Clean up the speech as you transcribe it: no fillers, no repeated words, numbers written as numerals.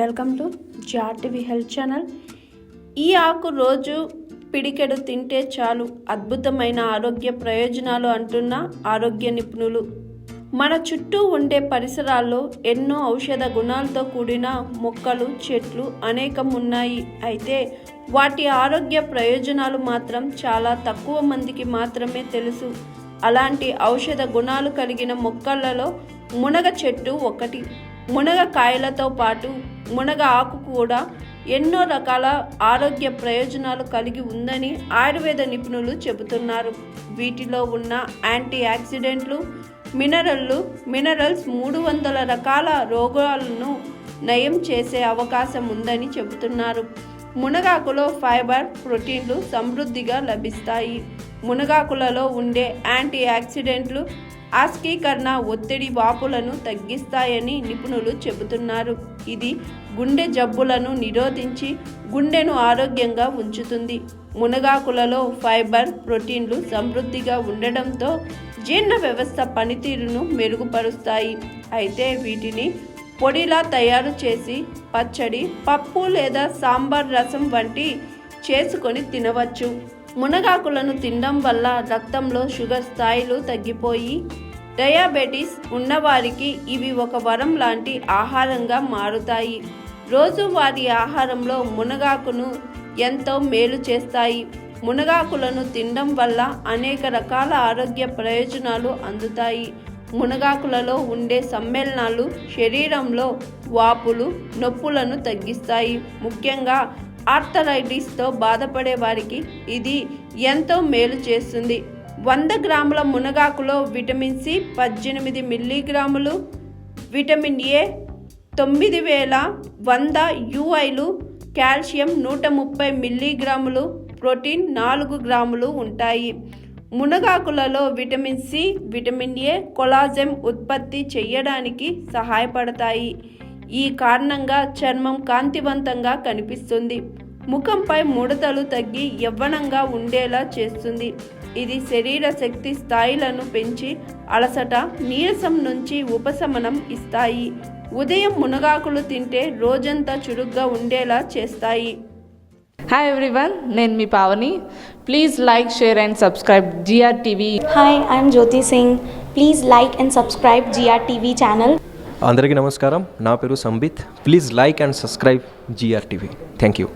Welcome to GRTV health channel. ఈ ఆకు రోజు పిడికెడు తింటే చాలు అద్భుతమైన ఆరోగ్య ప్రయోజనాలు అంటున్న ఆరోగ్య నిపుణులు. మన చుట్టూ ఉండే పరిసరాల్లో ఎన్నో ఔషధ గుణాలతో కూడిన మొక్కలు, చెట్లు అనేకం ఉన్నాయి. అయితే వాటి ఆరోగ్య ప్రయోజనాలు మాత్రం చాలా తక్కువ మందికి మాత్రమే తెలుసు. అలాంటి ఔషధ గుణాలు కలిగిన మొక్కలలో మునగ చెట్టు ఒకటి. మునగ కాయలతో పాటు మునగ ఆకు కూడా ఎన్నో రకాల ఆరోగ్య ప్రయోజనాలు కలిగి ఉందని ఆయుర్వేద నిపుణులు చెబుతున్నారు. వీటిలో ఉన్న యాంటీ ఆక్సిడెంట్లు, మినరల్స్ 300 రకాల రోగాలను నయం చేసే అవకాశం ఉందని చెబుతున్నారు. మునగాకులో ఫైబర్, ప్రోటీన్లు సమృద్ధిగా లభిస్తాయి. మునగాకులలో ఉండే యాంటీ ఆక్సిడెంట్లు ఆస్కీకరణ, ఒత్తిడి, వాపులను తగ్గిస్తాయని నిపుణులు చెబుతున్నారు. ఇది గుండె జబ్బులను నిరోధించి గుండెను ఆరోగ్యంగా ఉంచుతుంది. మునగాకులలో ఫైబర్, ప్రోటీన్లు సమృద్ధిగా ఉండడంతో జీర్ణ వ్యవస్థ పనితీరును మెరుగుపరుస్తాయి. అయితే వీటిని పొడిలా తయారు చేసి పచ్చడి, పప్పు లేదా సాంబార్ రసం వంటి చేసుకొని తినవచ్చు. మునగాకులను తినడం వల్ల రక్తంలో షుగర్ స్థాయిలు తగ్గిపోయి డయాబెటీస్ ఉన్నవారికి ఇవి ఒక వరం లాంటి ఆహారంగా మారుతాయి. రోజువారీ ఆహారంలో మునగాకును ఎంతో మేలు చేస్తాయి. మునగాకులను తినడం వల్ల అనేక రకాల ఆరోగ్య ప్రయోజనాలు అందుతాయి. మునగాకులలో ఉండే సమ్మేళనాలు శరీరంలో వాపులు, నొప్పులను తగ్గిస్తాయి. ముఖ్యంగా ఆర్థరైటిస్తో బాధపడే వారికి ఇది ఎంతో మేలు చేస్తుంది. 100 గ్రాముల మునగాకులో విటమిన్ సి 18 మిల్లీగ్రాములు, విటమిన్ ఏ 9100 యుఐలు, కాల్షియం 130 మిల్లీగ్రాములు, ప్రోటీన్ 4 గ్రాములు ఉంటాయి. మునగాకులలో vitamin C, vitamin A collagen ఉత్పత్తి చేయడానికి సహాయపడతాయి. ఈ కారణంగా చర్మం కాంతివంతంగా కనిపిస్తుంది. ముఖంపై ముడతలు తగ్గి యవ్వనంగా ఉండేలా చేస్తుంది. ఇది శరీర శక్తి స్థాయిలను పెంచి అలసట, నీరసం నుంచి ఉపశమనం ఇస్తాయి. ఉదయం మునగాకులు తింటే రోజంతా చురుగ్గా ఉండేలా చేస్తాయి. హాయ్ ఎవ్రీవన్, నేను మీ Pavani. Please like, share and subscribe GRTV. Hi, I'm Jyoti Singh. Please like and subscribe GRTV channel. అందరికీ నమస్కారం. నా పేరు Sambit. Please like and subscribe GRTV. Thank you.